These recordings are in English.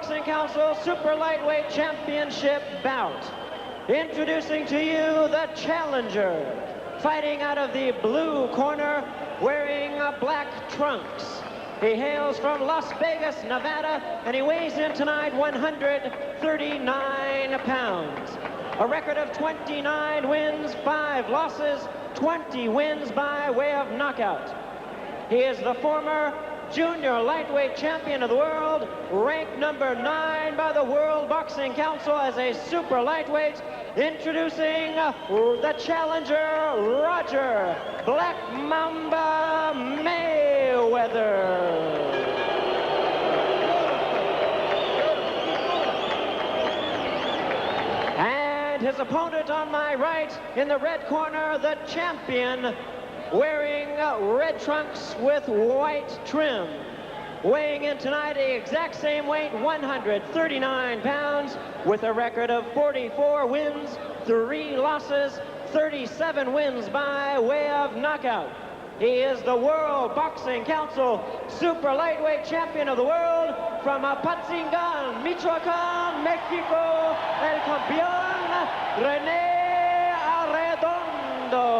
Boxing Council Super Lightweight Championship bout. Introducing to you the challenger, fighting out of the blue corner, wearing black trunks. He hails from Las Vegas, Nevada, and he weighs in tonight 139 pounds. A record of 29 wins, 5 losses, 20 wins by way of knockout. He is the former junior lightweight champion of the world, ranked number 9 by the World Boxing Council as a super lightweight. Introducing the challenger, Roger Black Mamba Mayweather. And his opponent on my right, in the red corner, the champion, wearing red trunks with white trim. Weighing in tonight the exact same weight, 139 pounds, with a record of 44 wins, 3 losses, 37 wins by way of knockout. He is the World Boxing Council Super Lightweight Champion of the world from Apatzingán, Michoacán, Mexico, el campeón Rene Arredondo.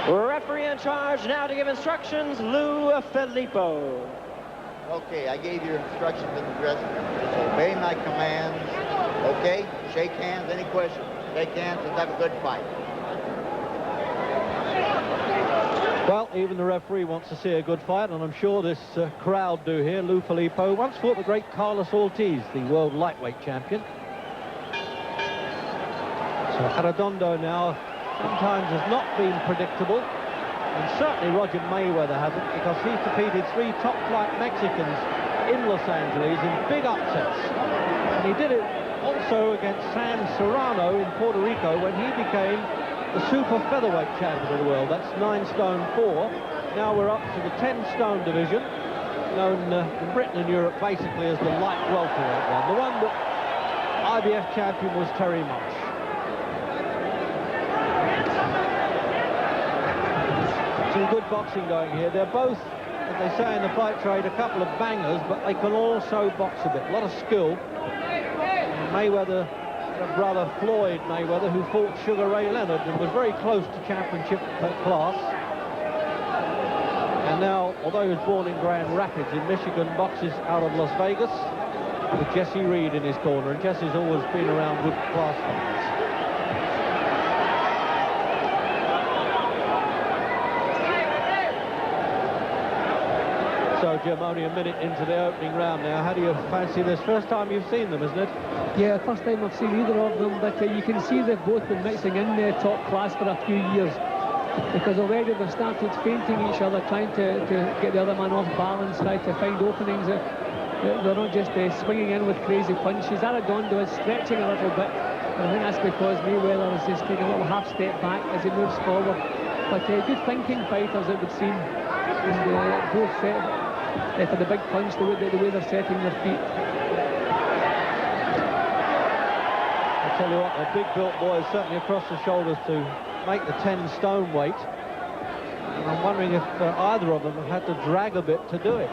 Referee in charge now to give instructions, Lou Filippo. Okay, I gave you instructions in the dressing room. Just obey my commands. Okay? Shake hands. Any questions? Shake hands. Let's have a good fight. Well, even the referee wants to see a good fight, and I'm sure this crowd do here. Lou Filippo once fought the great Carlos Ortiz, the world lightweight champion. So Arredondo now sometimes has not been predictable, and certainly Roger Mayweather hasn't, because he's defeated 3 top-flight Mexicans in Los Angeles in big upsets. And he did it also against San Serrano in Puerto Rico when he became the super featherweight champion of the world. That's 9 stone 4. Now we're up to the 10 stone division, known in Britain and Europe basically as the light welterweight one. The one that IBF champion was Terry Moss. Some good boxing going here. They're both, as they say in the fight trade, a couple of bangers, but they can also box a bit. A lot of skill. And Mayweather had a brother, Floyd Mayweather, who fought Sugar Ray Leonard and was very close to championship class. And now, although he was born in Grand Rapids in Michigan, boxes out of Las Vegas with Jesse Reed in his corner. And Jesse's always been around good class fighters. So, Jim, only a minute into the opening round now. How do you fancy this? First time you've seen them, isn't it? Yeah, first time I've seen either of them, but you can see they've both been mixing in their top class for a few years, because already they've started feinting each other, trying to get the other man off balance, trying to find openings. They're not just swinging in with crazy punches. Arredondo is stretching a little bit, and I think that's because Mayweather is just taking a little half step back as he moves forward. But good thinking fighters, it would seem, and both set for the big punch, the way they're setting their feet. I tell you what, a big built boy is certainly across the shoulders to make the 10 stone weight. And I'm wondering if either of them have had to drag a bit to do it.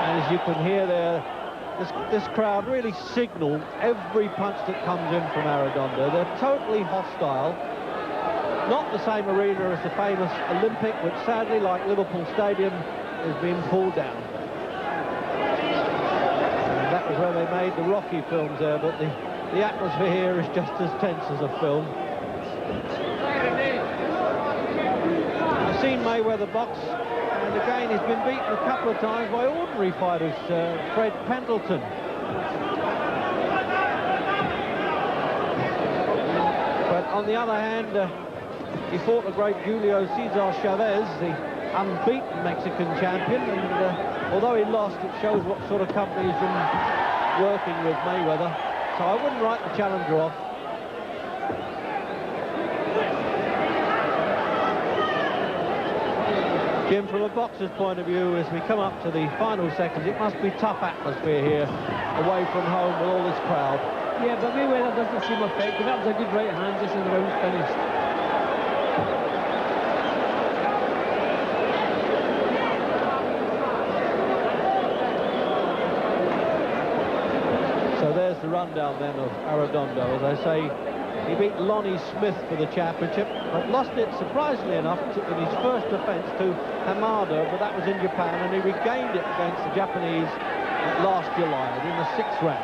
And as you can hear there, this crowd really signal every punch that comes in from Arredondo. They're totally hostile. Not the same arena as the famous Olympic, which sadly, like Liverpool Stadium, has been pulled down. And that was where they made the Rocky films there, but the atmosphere here is just as tense as a film. I've seen Mayweather box, and again he's been beaten a couple of times by ordinary fighters, Fred Pendleton. But on the other hand, he fought the great Julio Cesar Chavez, the unbeaten Mexican champion, and although he lost, it shows what sort of company he's been working with Mayweather. So I wouldn't write the challenger off. Jim, from a boxer's point of view, as we come up to the final seconds, it must be tough atmosphere here, away from home with all this crowd. Yeah, but Mayweather doesn't seem affected. That was a good right hand just as the round finished. rundown then of Arredondo. As I say, he beat Lonnie Smith for the championship, but lost it, surprisingly enough, in his first defence to Hamada, but that was in Japan, and he regained it against the Japanese last July in the 6th round.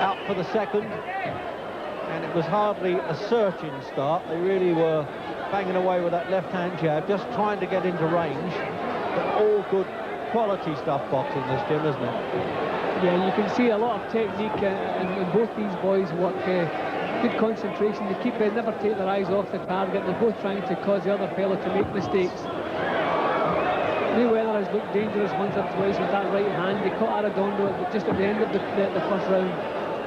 Out for the second, and it was hardly a searching start. They really were banging away with that left-hand jab, just trying to get into range. But all good quality stuff boxing this, Jim, isn't it? Yeah, you can see a lot of technique and both these boys work good concentration. They never take their eyes off the target. They're both trying to cause the other fellow to make mistakes. Mayweather has looked dangerous once or twice with that right hand. They caught Arredondo just at the end of the first round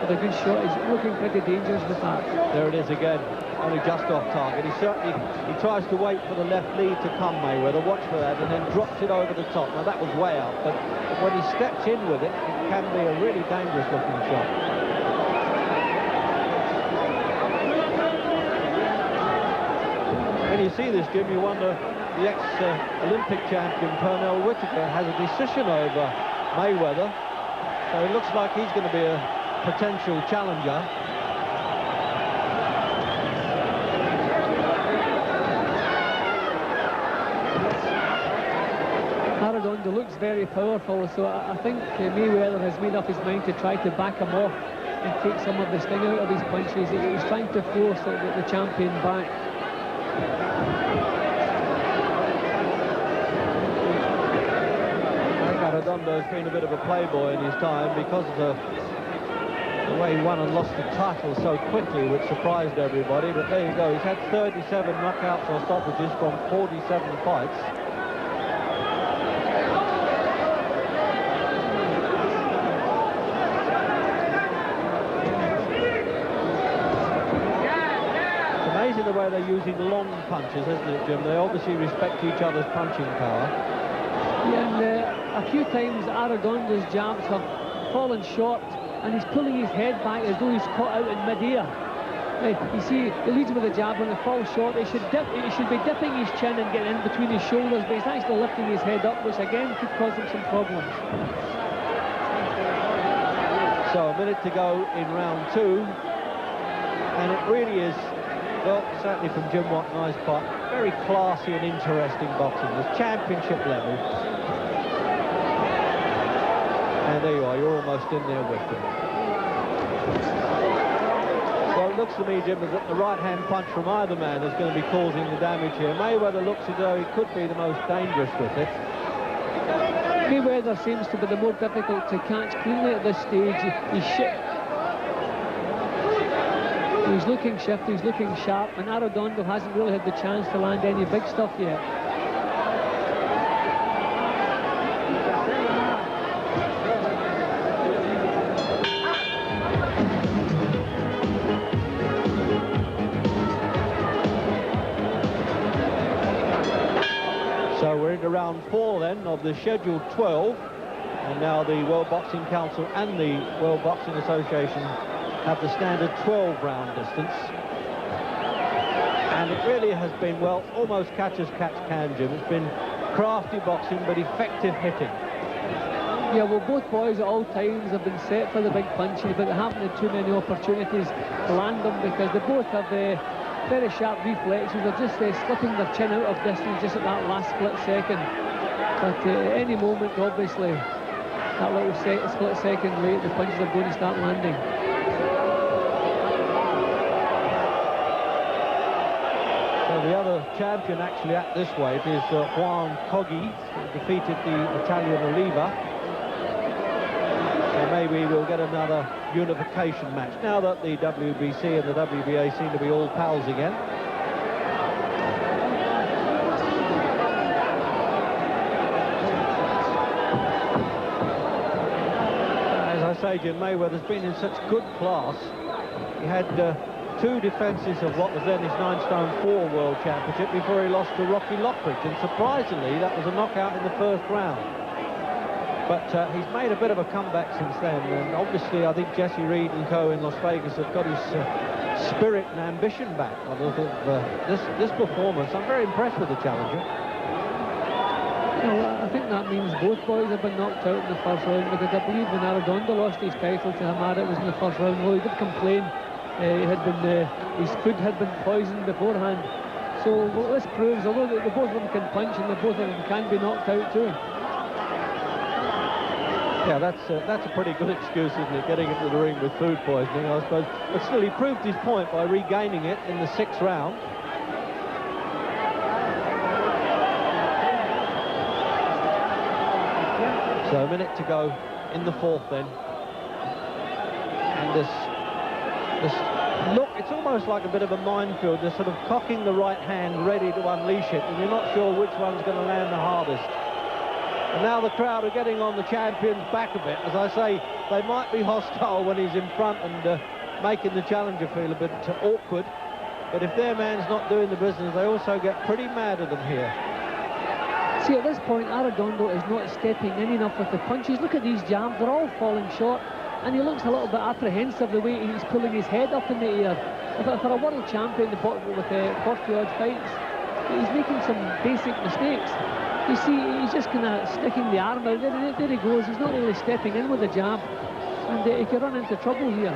with a good shot. He's looking pretty dangerous with that. There it is again. Only just off target. He tries to wait for the left lead to come, Mayweather, watch for that, and then drops it over the top. Now that was way out, but when he steps in with it, it can be a really dangerous looking shot. When you see this, Jim, you wonder, the ex-Olympic champion Pernell Whitaker has a decision over Mayweather, so it looks like he's going to be a potential challenger. Arredondo looks very powerful, so I think Mayweather has made up his mind to try to back him off and take some of the sting out of his punches. He's trying to force the champion back. I think Arredondo has been a bit of a playboy in his time because of the way he won and lost the title so quickly, which surprised everybody. But there you go, he's had 37 knockouts or stoppages from 47 fights. The way they're using long punches, isn't it, Jim? They obviously respect each other's punching power. Yeah, and a few times Arredondo's jabs have fallen short, and he's pulling his head back as though he's caught out in mid-air. You see, he leads with a jab, when it falls short, he should be dipping his chin and getting in between his shoulders, but he's actually lifting his head up, which again could cause him some problems. So a minute to go in round 2, and it really is, well, certainly from Jim Watt and I's part, very classy and interesting boxing. It's championship level. And there you are, you're almost in there with them. Well, it looks to me, Jim, that the right-hand punch from either man is going to be causing the damage here. Mayweather looks as though he could be the most dangerous with it. Mayweather seems to be the more difficult to catch cleanly at this stage. He's looking shifty, he's looking sharp, and Arredondo hasn't really had the chance to land any big stuff yet. So we're into round 4 then of the scheduled 12, and now the World Boxing Council and the World Boxing Association have the standard 12-round distance. And it really has been, well, almost catch as catch can, Jim. It's been crafty boxing, but effective hitting. Yeah, well, both boys at all times have been set for the big punches, but they haven't had too many opportunities to land them because they both have very sharp reflexes. They're just slipping their chin out of distance just at that last split second. But at any moment, obviously, that little split second late, the punches are going to start landing. The other champion actually at this weight is Juan Coggi, who defeated the Italian Oliva. So maybe we'll get another unification match now that the WBC and the WBA seem to be all pals again. As I say, Jim, Mayweather's been in such good class. He had 2 defences of what was then his 9'4" World Championship before he lost to Rocky Lockridge, and surprisingly that was a knockout in the first round. But he's made a bit of a comeback since then, and obviously I think Jesse Reed and co in Las Vegas have got his spirit and ambition back. I thought this performance, I'm very impressed with the challenger. Well, I think that means both boys have been knocked out in the first round, because I believe when Arredondo lost his title to Hamada, it was in the first round. Well, he did complain his food had been poisoned beforehand. So what this proves, although the both of them can punch and the both of them can be knocked out too. Yeah, that's a pretty good excuse, isn't it? Getting into the ring with food poisoning, I suppose. But still, he proved his point by regaining it in the 6th round. So a minute to go in the 4th then. And this look, it's almost like a bit of a minefield. They're sort of cocking the right hand, ready to unleash it, and you're not sure which one's going to land the hardest. And now the crowd are getting on the champion's back a bit. As I say, they might be hostile when he's in front and making the challenger feel a bit awkward. But if their man's not doing the business, they also get pretty mad at them here. See, at this point, Arredondo is not stepping in enough with the punches. Look at these jabs, they're all falling short. And he looks a little bit apprehensive the way he's pulling his head up in the air. For a world champion with 40-odd fights, he's making some basic mistakes. You see, he's just kind of sticking the arm out. There he goes. He's not really stepping in with the jab. And he could run into trouble here.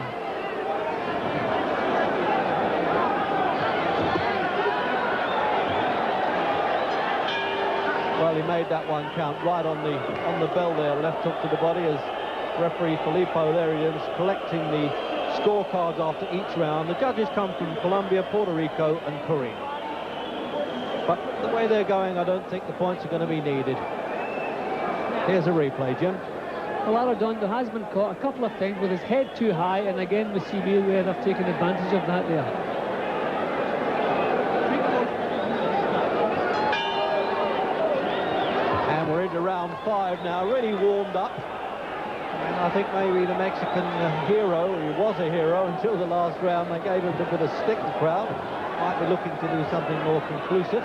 Well, he made that one count right on the bell there. Left hook to the body as referee Filippo, there he is, collecting the scorecards after each round. The judges come from Colombia, Puerto Rico and Korea. But the way they're going, I don't think the points are going to be needed. Here's a replay, Jim. Well, Arredondo has been caught a couple of times with his head too high, and again we see Mayweather taking advantage of that there. And we're into round 5 now, really warmed up. And I think maybe the Mexican hero, he was a hero until the last round. They gave him a bit of stick, the crowd. Might be looking to do something more conclusive.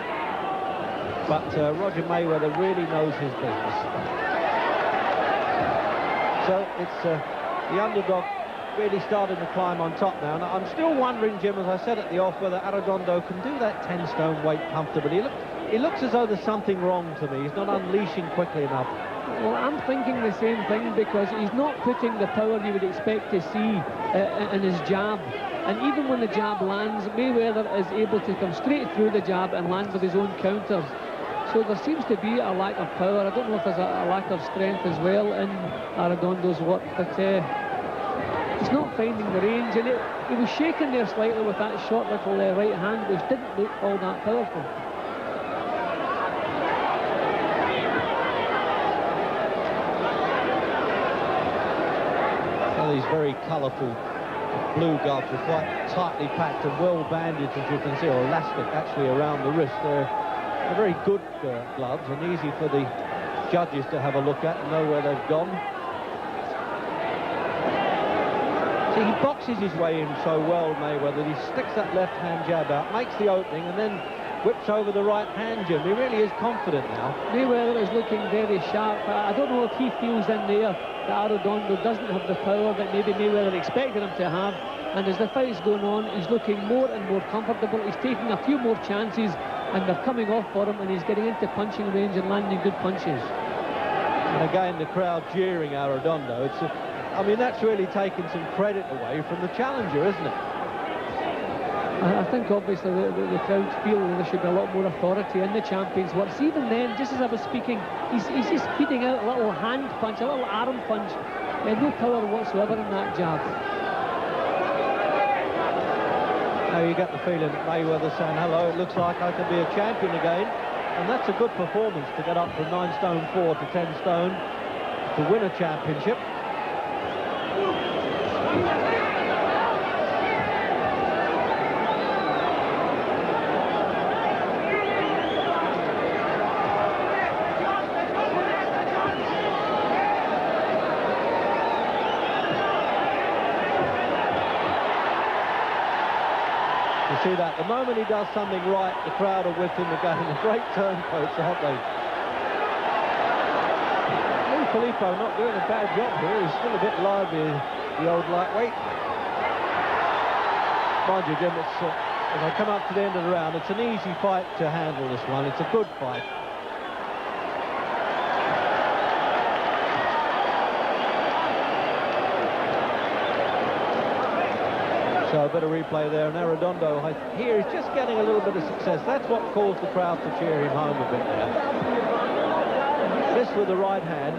But Roger Mayweather really knows his business. So it's the underdog really starting to climb on top now. And I'm still wondering, Jim, as I said at the off, whether Arredondo can do that 10-stone weight comfortably. He looks as though there's something wrong to me. He's not unleashing quickly enough. Well, I'm thinking the same thing, because he's not putting the power you would expect to see in his jab. And even when the jab lands, Mayweather is able to come straight through the jab and land with his own counters. So there seems to be a lack of power. I don't know if there's a lack of strength as well in Arredondo's work, but he's not finding the range. And he was shaking there slightly with that short little right hand, which didn't look all that powerful. These very colourful blue gloves are quite tightly packed and well bandaged, as you can see, or elastic actually around the wrist. They're very good gloves and easy for the judges to have a look at and know where they've gone. See, he boxes his way in so well, Mayweather. He sticks that left-hand jab out, makes the opening, and then whips over the right hand, Jim. He really is confident now. Mayweather is looking very sharp. I don't know if he feels in there that Arredondo doesn't have the power that maybe Mayweather expected him to have. And as the fight's going on, he's looking more and more comfortable. He's taking a few more chances, and they're coming off for him, and he's getting into punching range and landing good punches. And again, the crowd jeering Arredondo. I mean, that's really taken some credit away from the challenger, isn't it? I think obviously the crowd feel that there should be a lot more authority in the champion's works. Even then, just as I was speaking, he's just feeding out a little hand punch, a little arm punch. No power whatsoever in that jab. Now you get the feeling that Mayweather saying, hello, it looks like I can be a champion again. And that's a good performance to get up from 9 stone 4 to 10 stone to win a championship. See that, the moment he does something right, the crowd are with him again. A great turncoats, aren't they? Filippo not doing a bad job here. He's still a bit lively, the old lightweight. Mind you, Jim, as I come up to the end of the round, it's an easy fight to handle, this one. It's a good fight. So a bit of replay there, and Arredondo here is just getting a little bit of success. That's what caused the crowd to cheer him home a bit there. Missed with the right hand,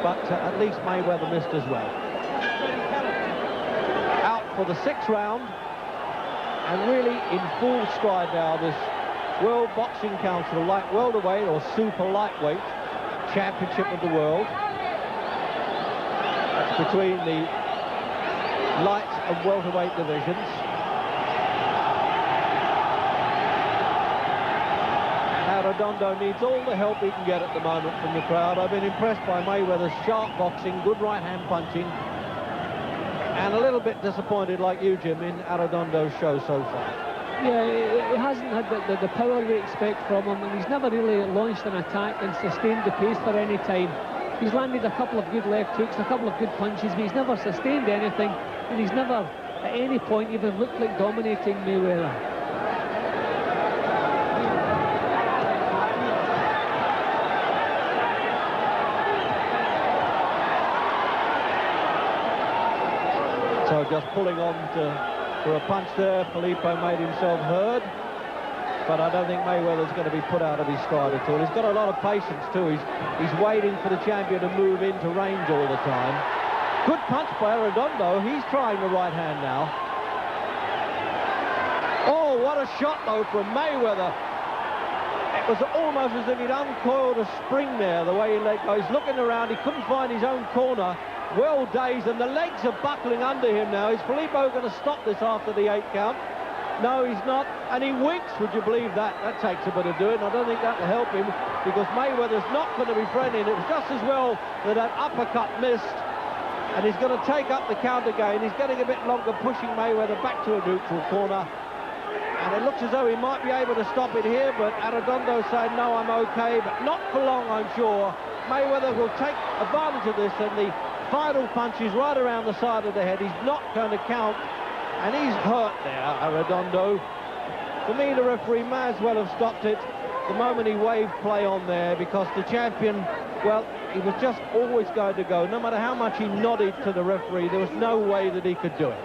but at least Mayweather missed as well. Out for the 6th round, and really in full stride now, this World Boxing Council light welterweight or super lightweight championship of the world. That's between the light and welterweight divisions. Arredondo needs all the help he can get at the moment from the crowd. I've been impressed by Mayweather's sharp boxing, good right hand punching, and a little bit disappointed, like you, Jim, in Arredondo's show so far. Yeah, he hasn't had the power we expect from him, and he's never really launched an attack and sustained the pace for any time. He's landed a couple of good left hooks, a couple of good punches, but he's never sustained anything, and he's never at any point even looked like dominating Mayweather. So just pulling on for a punch there, Filippo made himself heard, but I don't think Mayweather's going to be put out of his stride at all. He's got a lot of patience too. He's waiting for the champion to move into range all the time. Good punch by Arredondo. He's trying the right hand now. Oh, what a shot though from Mayweather. It was almost as if he'd uncoiled a spring there, the way he let go. He's looking around, he couldn't find his own corner. Well dazed, and the legs are buckling under him now. Is Filippo going to stop this after the 8 count? No, he's not, and he winks. Would you believe that? That takes a bit of doing. I don't think that will help him, because Mayweather's not going to be friendly. It was just as well that uppercut missed, and he's going to take up the count again. He's getting a bit longer, pushing Mayweather back to a neutral corner, and it looks as though he might be able to stop it here, but Arredondo saying, no, I'm okay, but not for long, I'm sure. Mayweather will take advantage of this, and the final punch is right around the side of the head. He's not going to count, and he's hurt there, Arredondo. For me, the referee may as well have stopped it the moment he waved play on there, because the champion, well, he was just always going to go. No matter how much he nodded to the referee, there was no way that he could do it.